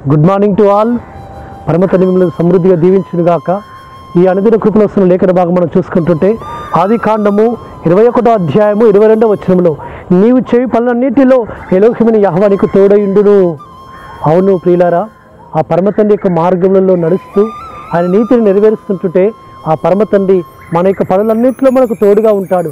Good morning to all. పరమ తండ్రి మిమ్మల్ని సమృద్ధిగా దీవించునుగాక. ఈ అనుదిన కృపలో వస్తున్న లేఖన భాగం మనం చూసుకుంటుంటే ఆది కాండము 21వ అధ్యాయము 22వ వచనంలో నీవు చేయి పనులన్నిటిలో ఎలోహిమైన యెహోవా నీకు తోడయుండును. అవును ప్రియులారా, ఆ పరమ తండ్రి యొక్క మార్గములలో నడుస్తూ ఆయన నీతిని నెరవేరుస్తుంటుంటే ఆ పరమ తండ్రి మన యొక్క పనులన్నింటిలో మనకు తోడుగా ఉంటాడు.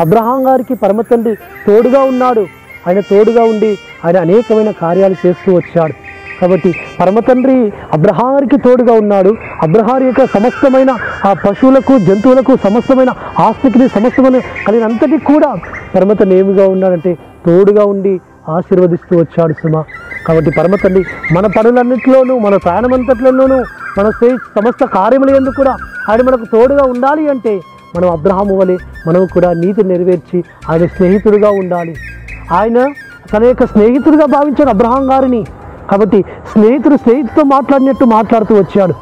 అబ్రహాం గారికి పరమ తండ్రి తోడుగా ఉన్నాడు. ఆయన తోడుగా ఉండి ఆయన అనేకమైన కార్యాలు చేస్తూ వచ్చాడు. కాబట్టి పరమ తండ్రి అబ్రహాంకి తోడుగా ఉన్నాడు. అబ్రహాం యొక్క సమస్తమైన ఆ పశువులకు జంతువులకు సమస్తమైన ఆస్తికి సమస్తమైన కలిగినంతటి కూడా పరమ తండ్రి ఏమిగా ఉన్నాడంటే తోడుగా ఉండి ఆశీర్వదిస్తూ వచ్చాడు సుమా. కాబట్టి పరమ తండ్రి మన పనులన్నింటిలోనూ మన ప్రయాణమంతట్లోనూ మన సమస్త కార్యములు ఎందుకు కూడా ఆయన మనకు తోడుగా ఉండాలి అంటే మనం అబ్రహాము వలె మనం కూడా నీతి నెరవేర్చి ఆయన స్నేహితుడిగా ఉండాలి. ఆయన తన యొక్క స్నేహితుడిగా భావించాడు అబ్రహాం గారిని. కాబట్టి స్నేహితుడితో మాట్లాడినట్టు మాట్లాడుతూ వచ్చాడు.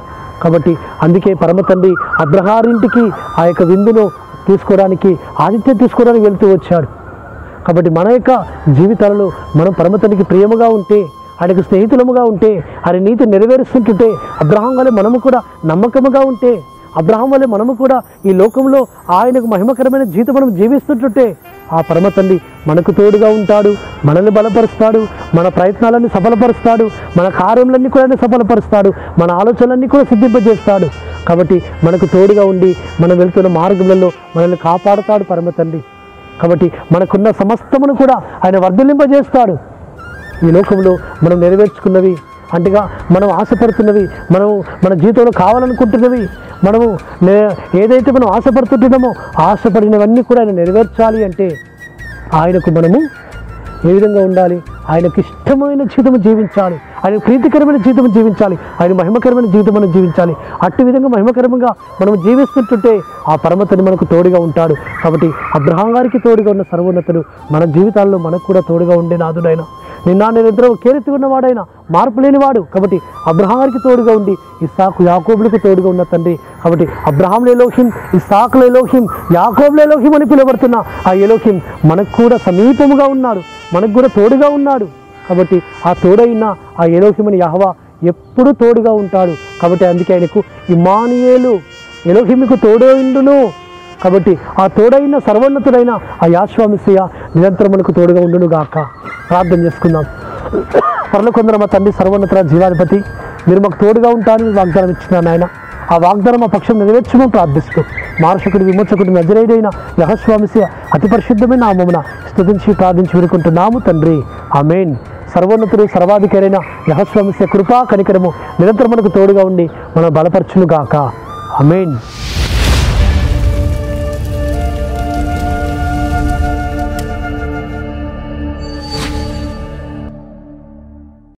కాబట్టి అందుకే పరమ తండ్రి అబ్రహారింటికి ఆ యొక్క విందును తీసుకోవడానికి ఆతిథ్యం తీసుకోవడానికి వెళ్తూ వచ్చాడు. కాబట్టి మన యొక్క జీవితాలలో మనం పరమ తండ్రికి ప్రియముగా ఉంటే, ఆయనకు స్నేహితులముగా ఉంటే, ఆయన నీతి నెరవేరుస్తుంటుంటే, అబ్రహాం వలె మనము కూడా నమ్మకముగా ఉంటే, అబ్రహాం వలె మనము కూడా ఈ లోకంలో ఆయనకు మహిమకరమైన జీవితం మనం జీవిస్తుంటుంటే ఆ పరమ తండ్రి మనకు తోడుగా ఉంటాడు. మనల్ని బలపరుస్తాడు, మన ప్రయత్నాలన్నీ సఫలపరుస్తాడు, మన కార్యములన్నీ కూడా సఫలపరుస్తాడు, మన ఆలోచనలన్నీ కూడా సిద్ధింపజేస్తాడు. కాబట్టి మనకు తోడుగా ఉండి మనం వెళ్తున్న మార్గములలో మనల్ని కాపాడుతాడు పరమ తండ్రి. కాబట్టి మనకున్న సమస్తమును కూడా ఆయన వర్ధిల్లింపజేస్తాడు. ఈ లోకంలో మనం నెరవేర్చుకున్నవి అంటేగా మనం ఆశపడుతున్నవి, మన జీవితంలో కావాలనుకుంటున్నవి, మనము ఏదైతే మనం ఆశపడుతుంటున్నామో ఆశపడినవన్నీ కూడా ఆయన నెరవేర్చాలి అంటే ఆయనకు మనము ఏ విధంగా ఉండాలి? ఆయనకు ఇష్టమైన జీవితం జీవించాలి, ఆయన ప్రీతికరమైన జీవితం జీవించాలి, ఆయన మహిమకరమైన జీవితం మనం జీవించాలి. అట్టి విధంగా మహిమకరంగా మనం జీవిస్తుంటుంటే ఆ పరమతని మనకు తోడుగా ఉంటాడు. కాబట్టి అబ్రహాం గారికి తోడుగా ఉన్న సర్వోన్నతుడు మన జీవితాల్లో మనకు కూడా తోడుగా ఉండే నాదుడైన నిన్న నిరంతరం కేరెత్తి ఉన్నవాడైనా మార్పు లేనివాడు. కాబట్టి అబ్రహాం గారికి తోడుగా ఉండి ఇస్సాకు యాకోబులకు తోడుగా ఉన్న తండ్రి. కాబట్టి అబ్రహాంలో ఎలోహిం, ఇస్సాకులో ఎలోహిం, యాకోబులో ఎలోహిం అని పిలువబడుతున్న ఆ ఎలోహిం మనకు కూడా సమీపముగా ఉన్నాడు, మనకు కూడా తోడుగా ఉన్నాడు. కాబట్టి ఆ తోడైన ఆ ఎలోహిమని యెహోవా ఎప్పుడూ తోడుగా ఉంటాడు. కాబట్టి అందుకే ఆయనకు ఇమ్మానుయేలు, ఎలోహిముకు తోడైండును. కాబట్టి ఆ తోడైన సర్వోన్నతుడైన ఆ యెహోవా మెస్సియా నిరంతరం మనకు తోడుగా ఉండును గాక. ప్రార్థన చేసుకుందాం. పరలోకమందున మా తండ్రి సర్వోన్నత జీవాధిపతి, మీరు మాకు తోడుగా ఉంటారని వాగ్దానం ఇచ్చినారు నాయన. ఆ వాగ్దానం మా పక్షం నెరవేర్చమని ప్రార్థిస్తూ మారశకుడి విమోచకుడి నజరేయుడైన యెహోవా మెస్సియా అతి పరిశుద్ధమైన నామమున స్తుతించి ప్రార్థించి వేడుకుంటున్నాము తండ్రి. ఆమేన్. సర్వోన్నతుడు సర్వాధికారైన యెహోవా మెస్సియా కృపా కనికరము నిరంతరం మనకు తోడుగా ఉండి మనం బలపరచును గాక. ఆమేన్.